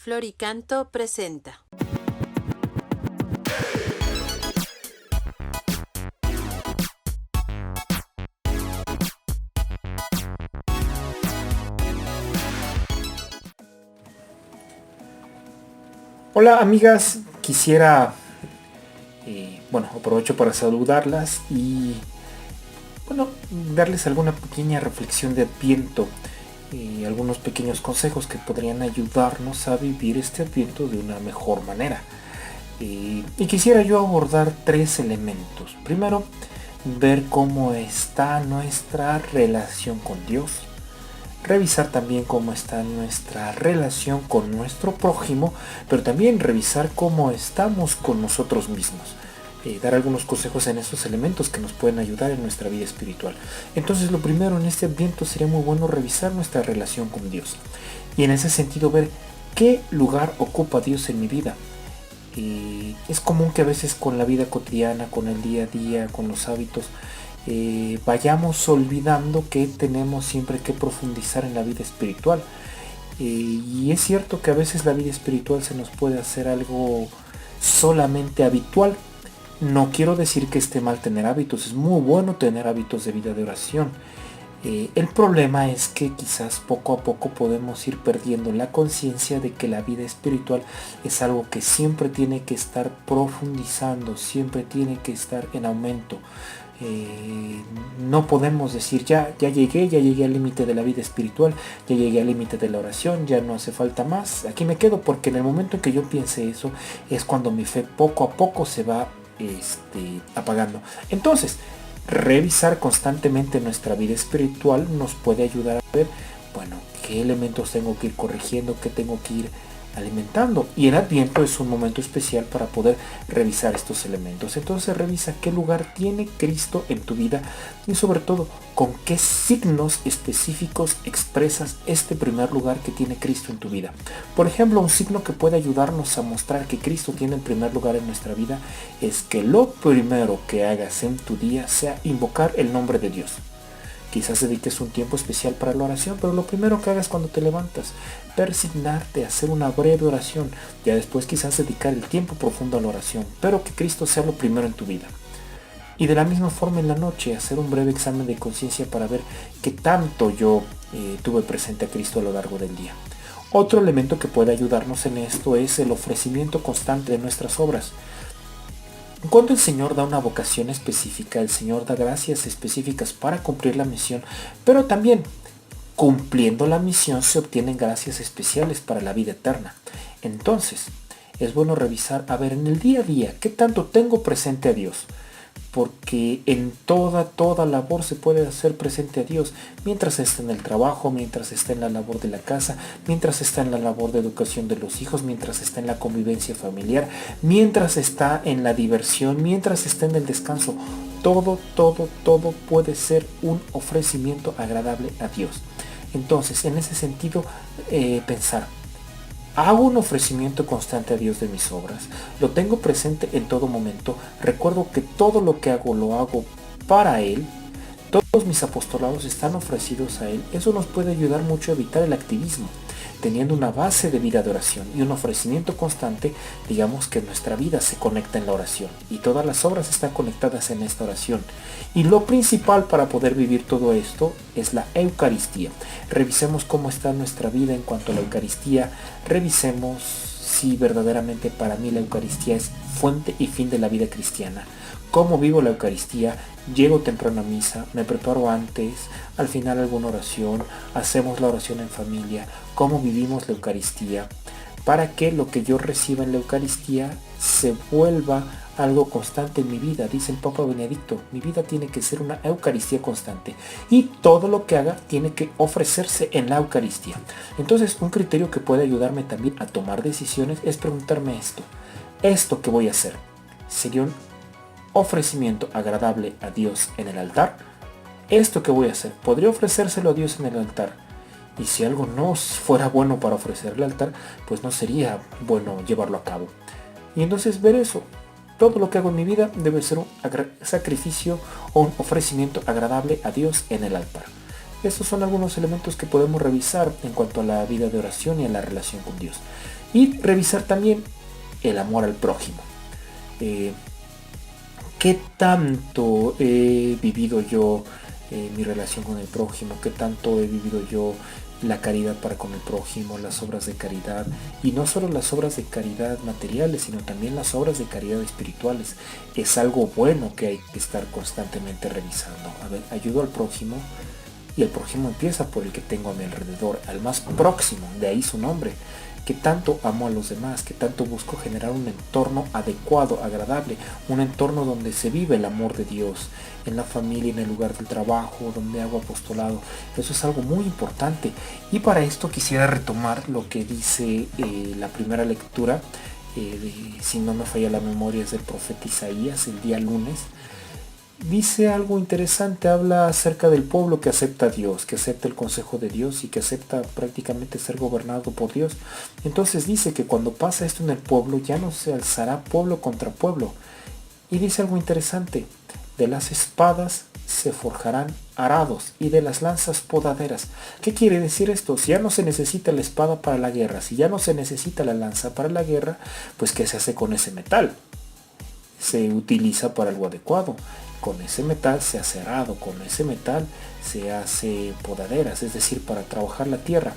Floricanto presenta. Hola amigas, quisiera, aprovecho para saludarlas y darles alguna pequeña reflexión de Adviento, algunos pequeños consejos que podrían ayudarnos a vivir este Adviento de una mejor manera. Y quisiera yo abordar 3 elementos. Primero, ver cómo está nuestra relación con Dios. Revisar también cómo está nuestra relación con nuestro prójimo, pero también revisar cómo estamos con nosotros mismos. Dar algunos consejos en estos elementos que nos pueden ayudar en nuestra vida espiritual. Entonces, lo primero en este Adviento sería muy bueno revisar nuestra relación con Dios. Y en ese sentido ver qué lugar ocupa Dios en mi vida. Es común que a veces con la vida cotidiana, con el día a día, con los hábitos, vayamos olvidando que tenemos siempre que profundizar en la vida espiritual. Y es cierto que a veces la vida espiritual se nos puede hacer algo solamente habitual. No quiero decir que esté mal tener hábitos, es muy bueno tener hábitos de vida de oración. El problema es que quizás poco a poco podemos ir perdiendo la conciencia de que la vida espiritual es algo que siempre tiene que estar profundizando, siempre tiene que estar en aumento. No podemos decir ya llegué al límite de la vida espiritual, ya llegué al límite de la oración, ya no hace falta más, aquí me quedo, porque en el momento en que yo piense eso es cuando mi fe poco a poco se va apagando. Entonces, revisar constantemente nuestra vida espiritual nos puede ayudar a ver, qué elementos tengo que ir corrigiendo, qué tengo que ir alimentando. Y el Adviento es un momento especial para poder revisar estos elementos. Entonces revisa qué lugar tiene Cristo en tu vida y sobre todo con qué signos específicos expresas este primer lugar que tiene Cristo en tu vida. Por ejemplo, un signo que puede ayudarnos a mostrar que Cristo tiene el primer lugar en nuestra vida es que lo primero que hagas en tu día sea invocar el nombre de Dios. Quizás dediques un tiempo especial para la oración, pero lo primero que hagas cuando te levantas, persignarte, hacer una breve oración, ya después quizás dedicar el tiempo profundo a la oración, pero que Cristo sea lo primero en tu vida. Y de la misma forma en la noche, hacer un breve examen de conciencia para ver qué tanto yo tuve presente a Cristo a lo largo del día. Otro elemento que puede ayudarnos en esto es el ofrecimiento constante de nuestras obras. Cuando el Señor da una vocación específica, el Señor da gracias específicas para cumplir la misión, pero también cumpliendo la misión se obtienen gracias especiales para la vida eterna. Entonces, es bueno revisar, en el día a día, ¿qué tanto tengo presente a Dios? Porque en toda labor se puede hacer presente a Dios, mientras está en el trabajo, mientras está en la labor de la casa, mientras está en la labor de educación de los hijos, mientras está en la convivencia familiar, mientras está en la diversión, mientras está en el descanso. Todo puede ser un ofrecimiento agradable a Dios. Entonces, en ese sentido, pensar, hago un ofrecimiento constante a Dios de mis obras, lo tengo presente en todo momento, recuerdo que todo lo que hago lo hago para Él, todos mis apostolados están ofrecidos a Él. Eso nos puede ayudar mucho a evitar el activismo. Teniendo una base de vida de oración y un ofrecimiento constante, digamos que nuestra vida se conecta en la oración y todas las obras están conectadas en esta oración. Y lo principal para poder vivir todo esto es la Eucaristía. Revisemos cómo está nuestra vida en cuanto a la Eucaristía. Revisemos si verdaderamente para mí la Eucaristía es fuente y fin de la vida cristiana. Cómo vivo la Eucaristía, llego temprano a misa, me preparo antes, al final alguna oración, hacemos la oración en familia, cómo vivimos la Eucaristía, para que lo que yo reciba en la Eucaristía se vuelva algo constante en mi vida. Dice el Papa Benedicto, mi vida tiene que ser una Eucaristía constante y todo lo que haga tiene que ofrecerse en la Eucaristía. Entonces, un criterio que puede ayudarme también a tomar decisiones es preguntarme ¿esto que voy a hacer sería un ofrecimiento agradable a Dios en el altar? ¿Esto que voy a hacer podría ofrecérselo a Dios en el altar? Y si algo no fuera bueno para ofrecerle al altar, pues no sería bueno llevarlo a cabo. Y entonces ver eso, todo lo que hago en mi vida debe ser un sacrificio o un ofrecimiento agradable a Dios en el altar. Estos son algunos elementos que podemos revisar en cuanto a la vida de oración y a la relación con Dios. Y revisar también el amor al prójimo. ¿Qué tanto he vivido yo mi relación con el prójimo? ¿Qué tanto he vivido yo la caridad para con el prójimo, las obras de caridad? Y no solo las obras de caridad materiales, sino también las obras de caridad espirituales. Es algo bueno que hay que estar constantemente revisando. A ver, ayudo al prójimo, y el prójimo empieza por el que tengo a mi alrededor, al más próximo, de ahí su nombre. Que tanto amo a los demás, que tanto busco generar un entorno adecuado, agradable, un entorno donde se vive el amor de Dios, en la familia, en el lugar del trabajo, donde hago apostolado. Eso es algo muy importante. Y para esto quisiera retomar lo que dice la primera lectura, si no me falla la memoria, es del profeta Isaías, el día lunes. Dice algo interesante, habla acerca del pueblo que acepta a Dios, que acepta el consejo de Dios y que acepta prácticamente ser gobernado por Dios. Entonces dice que cuando pasa esto en el pueblo ya no se alzará pueblo contra pueblo. Y dice algo interesante, de las espadas se forjarán arados y de las lanzas podaderas. ¿Qué quiere decir esto? Si ya no se necesita la espada para la guerra, si ya no se necesita la lanza para la guerra, pues ¿qué se hace con ese metal? Se utiliza para algo adecuado. Con ese metal se hace arado, con ese metal se hace podaderas, es decir, para trabajar la tierra.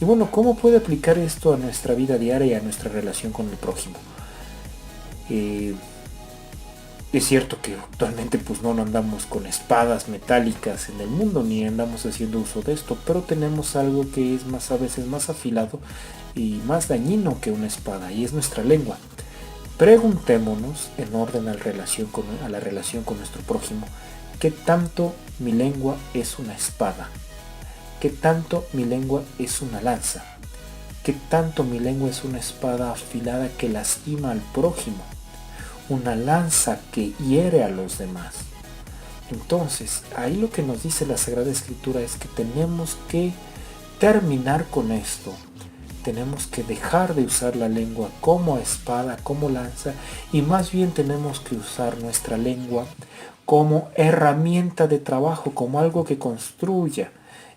Y bueno, ¿cómo puede aplicar esto a nuestra vida diaria y a nuestra relación con el prójimo? Es cierto que actualmente pues no andamos con espadas metálicas en el mundo, ni andamos haciendo uso de esto, pero tenemos algo que es más, a veces más afilado y más dañino que una espada, y es nuestra lengua. Preguntémonos, en orden a la relación con nuestro prójimo, ¿qué tanto mi lengua es una espada? ¿Qué tanto mi lengua es una lanza? ¿Qué tanto mi lengua es una espada afilada que lastima al prójimo? Una lanza que hiere a los demás. Entonces, ahí lo que nos dice la Sagrada Escritura es que tenemos que terminar con esto. Tenemos que dejar de usar la lengua como espada, como lanza, y más bien tenemos que usar nuestra lengua como herramienta de trabajo, como algo que construya.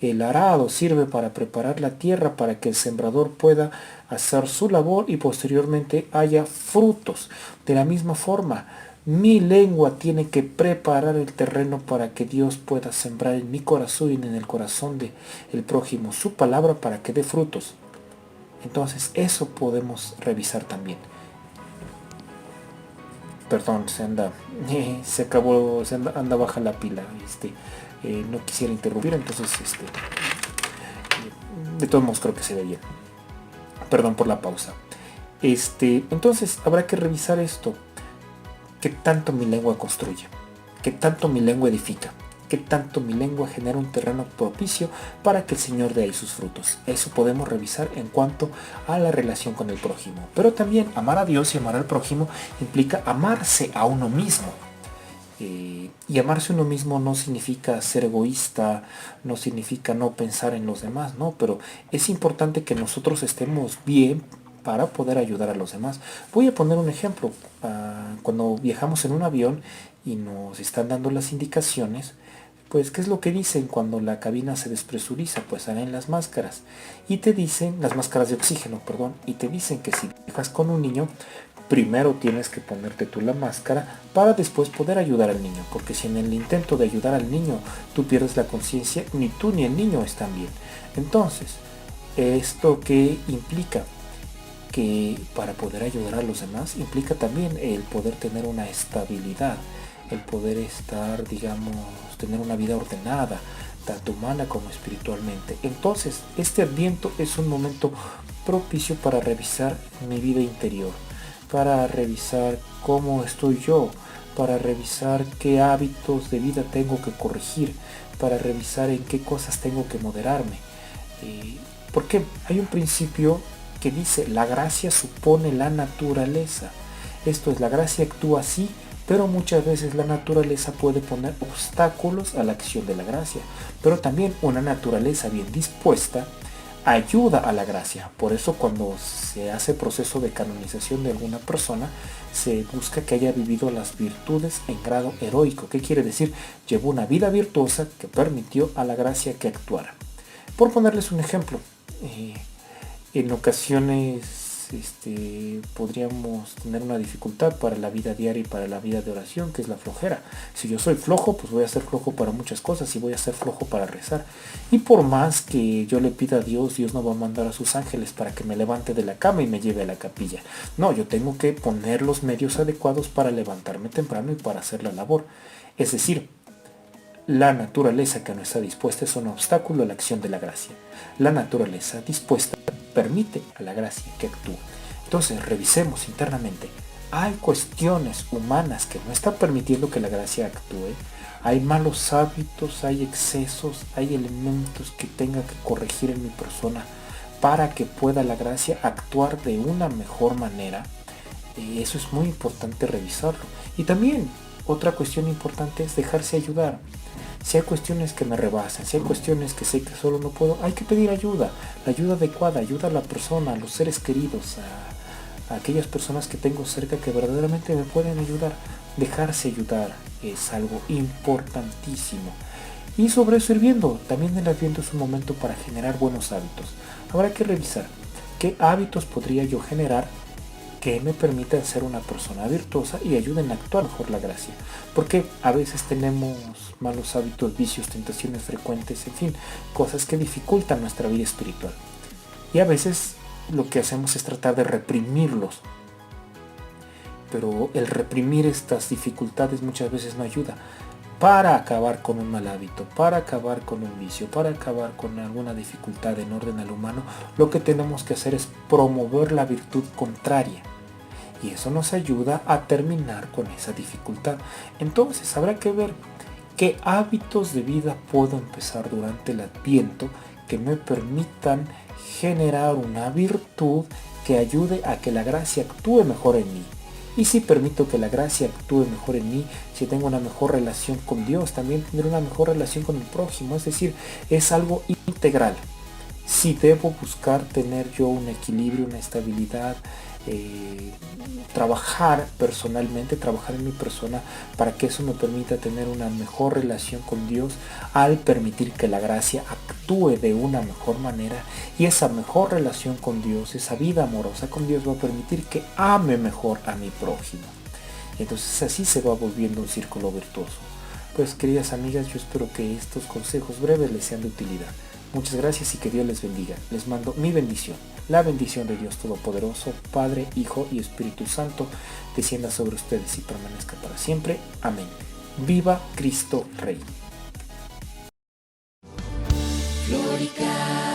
El arado sirve para preparar la tierra para que el sembrador pueda hacer su labor y posteriormente haya frutos. De la misma forma, mi lengua tiene que preparar el terreno para que Dios pueda sembrar en mi corazón y en el corazón del prójimo su palabra para que dé frutos. Entonces eso podemos revisar también. Perdón, anda baja la pila. No quisiera interrumpir, entonces de todos modos creo que se ve bien. Perdón por la pausa. Entonces habrá que revisar esto. ¿Qué tanto mi lengua construye? ¿Qué tanto mi lengua edifica? ¿Qué tanto mi lengua genera un terreno propicio para que el Señor dé ahí sus frutos? Eso podemos revisar en cuanto a la relación con el prójimo. Pero también amar a Dios y amar al prójimo implica amarse a uno mismo. Y amarse a uno mismo no significa ser egoísta, no significa no pensar en los demás, no, pero es importante que nosotros estemos bien para poder ayudar a los demás. Voy a poner un ejemplo. Cuando viajamos en un avión y nos están dando las indicaciones, pues ¿qué es lo que dicen cuando la cabina se despresuriza? Pues salen las máscaras y te dicen, las máscaras de oxígeno, perdón, y te dicen que si viajas con un niño, primero tienes que ponerte tú la máscara para después poder ayudar al niño, porque si en el intento de ayudar al niño tú pierdes la conciencia, ni tú ni el niño están bien. Entonces, ¿esto qué implica? Que para poder ayudar a los demás implica también el poder tener una estabilidad, el poder estar, digamos, tener una vida ordenada, tanto humana como espiritualmente. Entonces, este Adviento es un momento propicio para revisar mi vida interior, para revisar cómo estoy yo, para revisar qué hábitos de vida tengo que corregir, para revisar en qué cosas tengo que moderarme. Porque hay un principio que dice, la gracia supone la naturaleza. Esto es, la gracia actúa así, pero muchas veces la naturaleza puede poner obstáculos a la acción de la gracia. Pero también una naturaleza bien dispuesta ayuda a la gracia. Por eso cuando se hace proceso de canonización de alguna persona, se busca que haya vivido las virtudes en grado heroico. ¿Qué quiere decir? Llevó una vida virtuosa que permitió a la gracia que actuara. Por ponerles un ejemplo, en ocasiones podríamos tener una dificultad para la vida diaria y para la vida de oración, que es la flojera. Si yo soy flojo, pues voy a ser flojo para muchas cosas y voy a ser flojo para rezar. Y por más que yo le pida a Dios, Dios no va a mandar a sus ángeles para que me levante de la cama y me lleve a la capilla. No, yo tengo que poner los medios adecuados para levantarme temprano y para hacer la labor. Es decir, la naturaleza que no está dispuesta es un obstáculo a la acción de la gracia. La naturaleza dispuesta permite a la gracia que actúe. Entonces, revisemos internamente. Hay cuestiones humanas que no están permitiendo que la gracia actúe. Hay malos hábitos, hay excesos, hay elementos que tenga que corregir en mi persona para que pueda la gracia actuar de una mejor manera. Eso es muy importante revisarlo. Y también otra cuestión importante es dejarse ayudar. Si hay cuestiones que me rebasan, si hay cuestiones que sé que solo no puedo, hay que pedir ayuda, la ayuda adecuada, ayuda a la persona, a los seres queridos, a aquellas personas que tengo cerca que verdaderamente me pueden ayudar. Dejarse ayudar es algo importantísimo. Y sobre eso ir viendo, también el Adviento es un momento para generar buenos hábitos. Habrá que revisar qué hábitos podría yo generar que me permitan ser una persona virtuosa y ayuden a actuar mejor la gracia. Porque a veces tenemos malos hábitos, vicios, tentaciones frecuentes, en fin, cosas que dificultan nuestra vida espiritual. Y a veces lo que hacemos es tratar de reprimirlos. Pero el reprimir estas dificultades muchas veces no ayuda. Para acabar con un mal hábito, para acabar con un vicio, para acabar con alguna dificultad en orden al humano, lo que tenemos que hacer es promover la virtud contraria. Y eso nos ayuda a terminar con esa dificultad. Entonces habrá que ver qué hábitos de vida puedo empezar durante el Adviento que me permitan generar una virtud que ayude a que la gracia actúe mejor en mí. Y si permito que la gracia actúe mejor en mí, si tengo una mejor relación con Dios, también tendré una mejor relación con el prójimo. Es decir, es algo integral. Si debo buscar tener yo un equilibrio, una estabilidad, trabajar personalmente, trabajar en mi persona para que eso me permita tener una mejor relación con Dios al permitir que la gracia actúe de una mejor manera, y esa mejor relación con Dios, esa vida amorosa con Dios va a permitir que ame mejor a mi prójimo. Entonces así se va volviendo un círculo virtuoso. Pues queridas amigas, yo espero que estos consejos breves les sean de utilidad. Muchas gracias y que Dios les bendiga. Les mando mi bendición. La bendición de Dios Todopoderoso, Padre, Hijo y Espíritu Santo, descienda sobre ustedes y permanezca para siempre. Amén. Viva Cristo Rey. Florica.